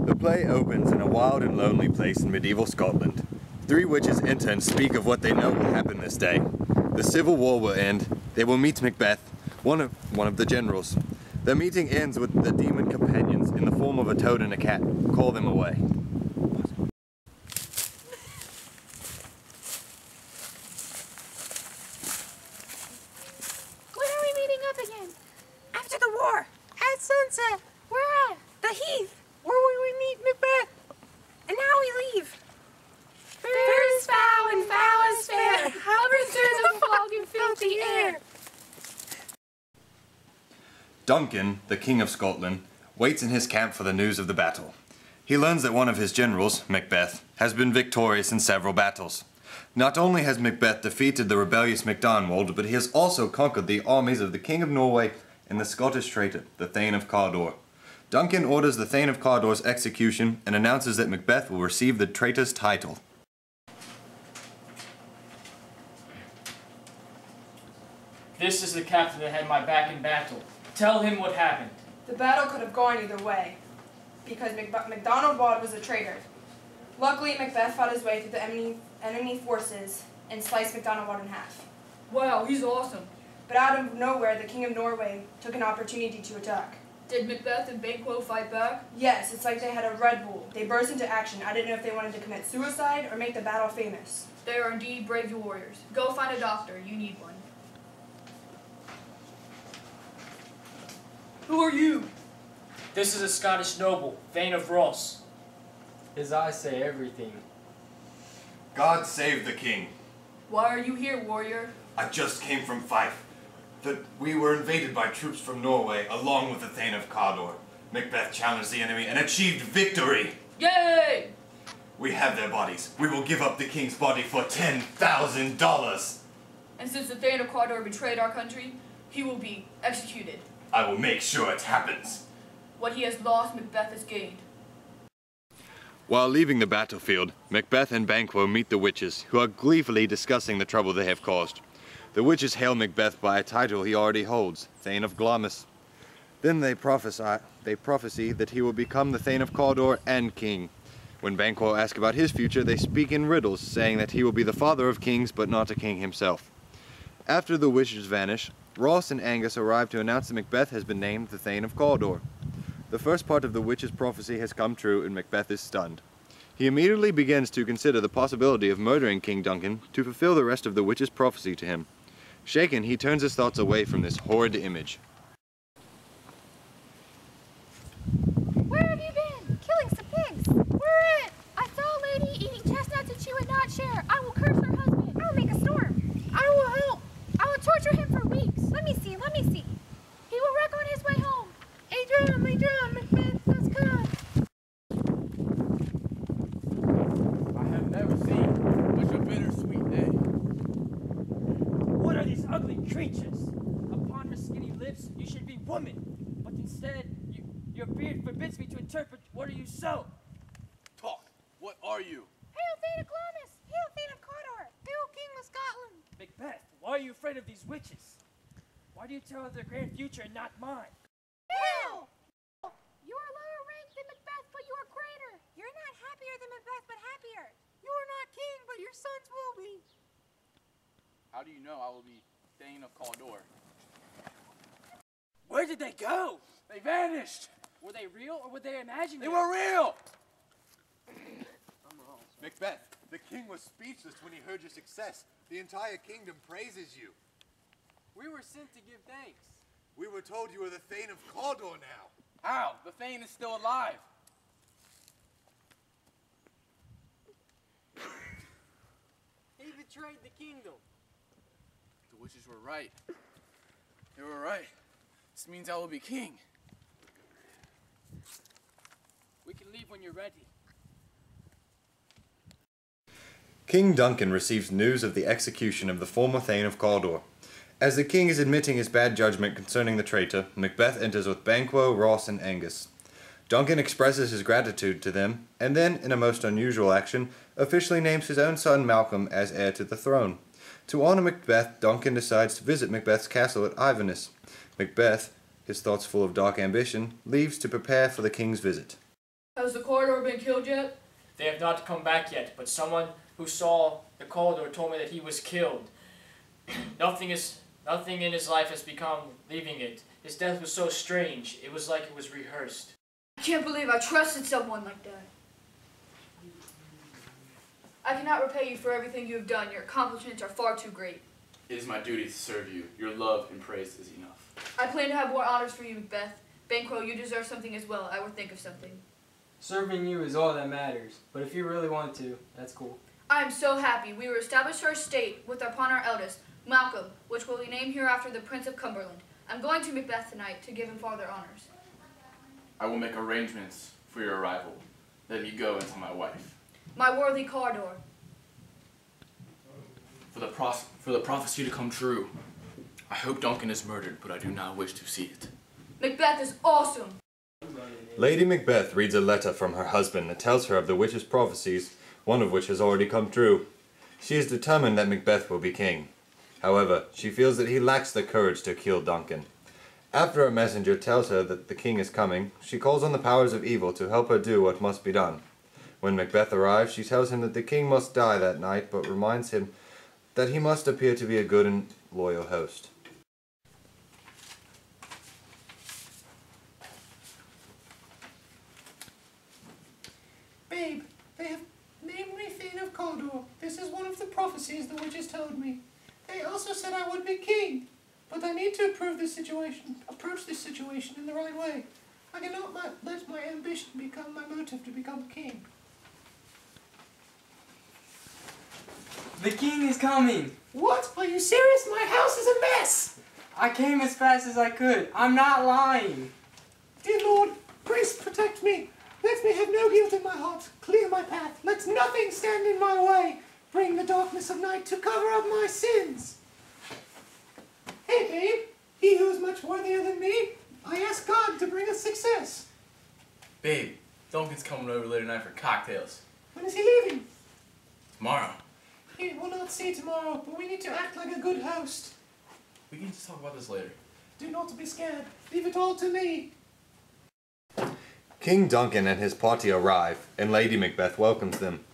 The play opens in a wild and lonely place in medieval Scotland. Three witches enter and speak of what they know will happen this day. The civil war will end. They will meet Macbeth, one of the generals. Their meeting ends with the demon companions, in the form of a toad and a cat, call them away. When are we meeting up again? After the war. At sunset. Where at? The Heath. Where will we meet Macbeth? And now we leave. Fair is foul and foul is fair. Hovers through the fog and filthy air. Duncan, the King of Scotland, waits in his camp for the news of the battle. He learns that one of his generals, Macbeth, has been victorious in several battles. Not only has Macbeth defeated the rebellious MacDonald, but he has also conquered the armies of the King of Norway and the Scottish traitor, the Thane of Cawdor. Duncan orders the Thane of Cawdor's execution and announces that Macbeth will receive the traitor's title. This is the captain that had my back in battle. Tell him what happened. The battle could have gone either way, because MacDonald was a traitor. Luckily, Macbeth fought his way through the enemy forces and sliced MacDonald in half. Wow, he's awesome. But out of nowhere, the King of Norway took an opportunity to attack. Did Macbeth and Banquo fight back? Yes, it's like they had a Red Bull. They burst into action. I didn't know if they wanted to commit suicide or make the battle famous. They are indeed brave warriors. Go find a doctor. You need one. Who are you? This is a Scottish noble, Thane of Ross. His eyes say everything. God save the king. Why are you here, warrior? I just came from Fife. We were invaded by troops from Norway, along with the Thane of Cawdor. Macbeth challenged the enemy and achieved victory. Yay! We have their bodies. We will give up the king's body for $10,000. And since the Thane of Cawdor betrayed our country, he will be executed. I will make sure it happens. What he has lost, Macbeth has gained. While leaving the battlefield, Macbeth and Banquo meet the witches, who are gleefully discussing the trouble they have caused. The witches hail Macbeth by a title he already holds, Thane of Glamis. Then they prophesy that he will become the Thane of Cawdor and king. When Banquo asks about his future, they speak in riddles, saying that he will be the father of kings, but not a king himself. After the witches vanish, Ross and Angus arrive to announce that Macbeth has been named the Thane of Cawdor. The first part of the witch's prophecy has come true, and Macbeth is stunned. He immediately begins to consider the possibility of murdering King Duncan to fulfill the rest of the witch's prophecy to him. Shaken, he turns his thoughts away from this horrid image. Where have you been? Killing some pigs. Where at? I saw a lady eating chestnuts and she would not share. I will curse her husband. I will make a storm. I will help. I will torture him for weeks. Let me see, let me see. He will wreck on his way home. A drum, Macbeth has come. I have never seen such a bittersweet day. What are these ugly creatures? Upon her skinny lips, you should be woman, but instead, your beard forbids me to interpret what are you so. Talk. What are you? Hail, Thane of Glamis! Hail, Thane of Cawdor! Hail, King of Scotland! Macbeth, why are you afraid of these witches? Why do you tell her their grand future and not mine? Hail! You are lower ranked than Macbeth, but you are greater. You're not happier than Macbeth, but happier. You are not king, but your sons will be. How do you know I will be Thane of Cawdor? Where did they go? They vanished! Were they real or were they imaginary? They were real! Macbeth, the king was speechless when he heard your success. The entire kingdom praises you. We were sent to give thanks. We were told you were the Thane of Cawdor now. How? The Thane is still alive. He betrayed the kingdom. The witches were right. They were right. This means I will be king. We can leave when you're ready. King Duncan receives news of the execution of the former Thane of Cawdor. As the king is admitting his bad judgment concerning the traitor, Macbeth enters with Banquo, Ross, and Angus. Duncan expresses his gratitude to them, and then, in a most unusual action, officially names his own son Malcolm as heir to the throne. To honor Macbeth, Duncan decides to visit Macbeth's castle at Inverness. Macbeth, his thoughts full of dark ambition, leaves to prepare for the king's visit. Has the corridor been killed yet? They have not come back yet, but someone who saw the corridor told me that he was killed. Nothing in his life has become leaving it. His death was so strange. It was like it was rehearsed. I can't believe I trusted someone like that. I cannot repay you for everything you have done. Your accomplishments are far too great. It is my duty to serve you. Your love and praise is enough. I plan to have more honors for you, Macbeth. Banquo, you deserve something as well. I will think of something. Serving you is all that matters, but if you really want to, that's cool. I am so happy. We were established our estate upon our eldest, Malcolm, which will be named hereafter the Prince of Cumberland. I'm going to Macbeth tonight to give him farther honors. I will make arrangements for your arrival. Then you go and tell my wife. My worthy Cardor. For the prophecy to come true, I hope Duncan is murdered, but I do not wish to see it. Macbeth is awesome. Lady Macbeth reads a letter from her husband that tells her of the witch's prophecies, one of which has already come true. She is determined that Macbeth will be king. However, she feels that he lacks the courage to kill Duncan. After a messenger tells her that the king is coming, she calls on the powers of evil to help her do what must be done. When Macbeth arrives, she tells him that the king must die that night, but reminds him that he must appear to be a good and loyal host. Babe, they have named me Thane of Cawdor. This is one of the prophecies the witches told me. They also said I would be king, but I need to approach this situation in the right way. I cannot let my ambition become my motive to become king. The king is coming! What? Are you serious? My house is a mess! I came as fast as I could. I'm not lying. Dear Lord, please protect me. Let me have no guilt in my heart. Clear my path. Let nothing stand in my way. Bring the darkness of night to cover up my sins. Hey, babe. He who is much worthier than me, I ask God to bring us success. Babe, Duncan's coming over later tonight for cocktails. When is he leaving? Tomorrow. He will not see tomorrow, but we need to act like a good host. We can just talk about this later. Do not be scared. Leave it all to me. King Duncan and his party arrive, and Lady Macbeth welcomes them.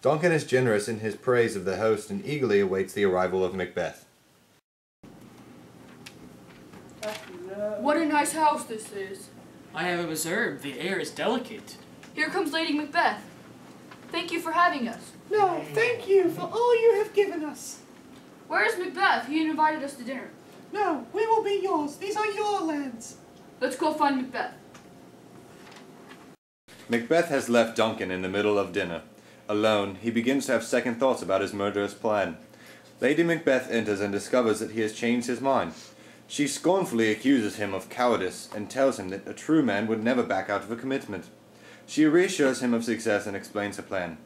Duncan is generous in his praise of the host and eagerly awaits the arrival of Macbeth. What a nice house this is. I have observed the air is delicate. Here comes Lady Macbeth. Thank you for having us. No, thank you for all you have given us. Where is Macbeth? He invited us to dinner. No, we will be yours. These are your lands. Let's go find Macbeth. Macbeth has left Duncan in the middle of dinner. Alone, he begins to have second thoughts about his murderous plan. Lady Macbeth enters and discovers that he has changed his mind. She scornfully accuses him of cowardice and tells him that a true man would never back out of a commitment. She reassures him of success and explains her plan.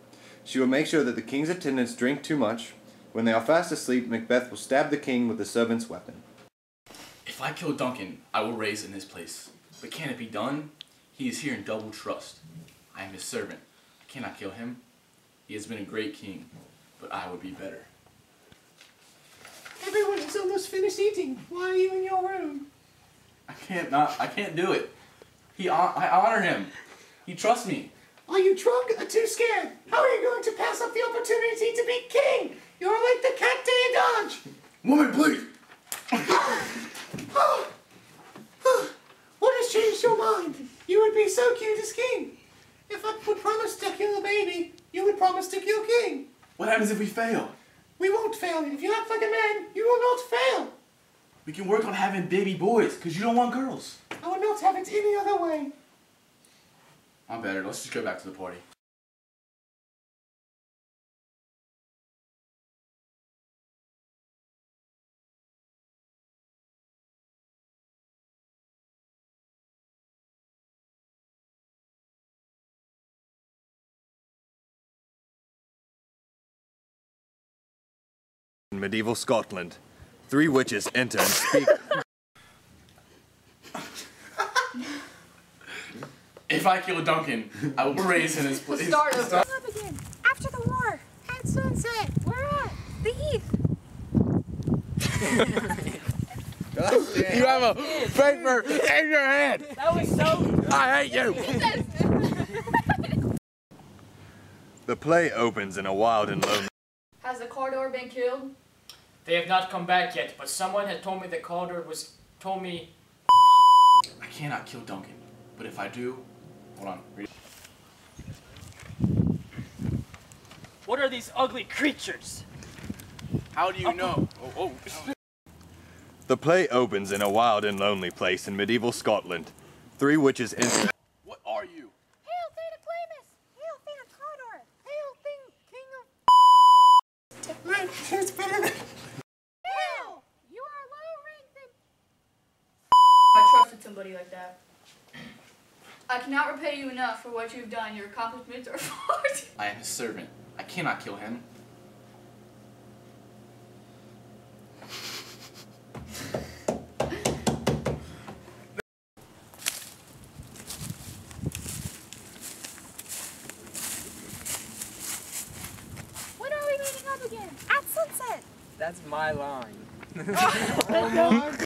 She will make sure that the king's attendants drink too much. When they are fast asleep, Macbeth will stab the king with the servant's weapon. If I kill Duncan, I will raise in his place. But can it be done? He is here in double trust. I am his servant. I cannot kill him. He has been a great king, but I would be better. Everyone has almost finished eating. Why are you in your room? I can't do it. I honor him. He trusts me. Are you drunk or too scared? How are you going to pass up the opportunity to be king? You're like the cat Dodge. Woman, please! What has changed your mind? You would be so cute as king. If I would promise to kill a baby, you would promise to kill king. What happens if we fail? We won't fail. If you act like a man, you will not fail. We can work on having baby boys, because you don't want girls. I will not have it any other way. I'm better. Let's just go back to the party. In medieval Scotland, three witches enter and speak. If I kill Duncan, I will raise in his place. Start Up again. After the war. At sunset. Where at? The Heath. You have a paper in your hand. That was so... I hate you. The play opens in a wild and lonely... Has the corridor been killed? They have not come back yet, but someone had told me the corridor told me... I cannot kill Duncan, but if I do... Hold on. Read. What are these ugly creatures? How do you know? Oh. The play opens in a wild and lonely place in medieval Scotland. Three witches enter... What are you? Hail, Theta Clamus! Hail, Theta Condor! Hail, King of... It's better than... Hail! You are low ranked than... I trusted somebody like that. I cannot repay you enough for what you've done. Your accomplishments are far too... I am his servant. I cannot kill him. When are we meeting up again? At sunset! That's my line. Oh my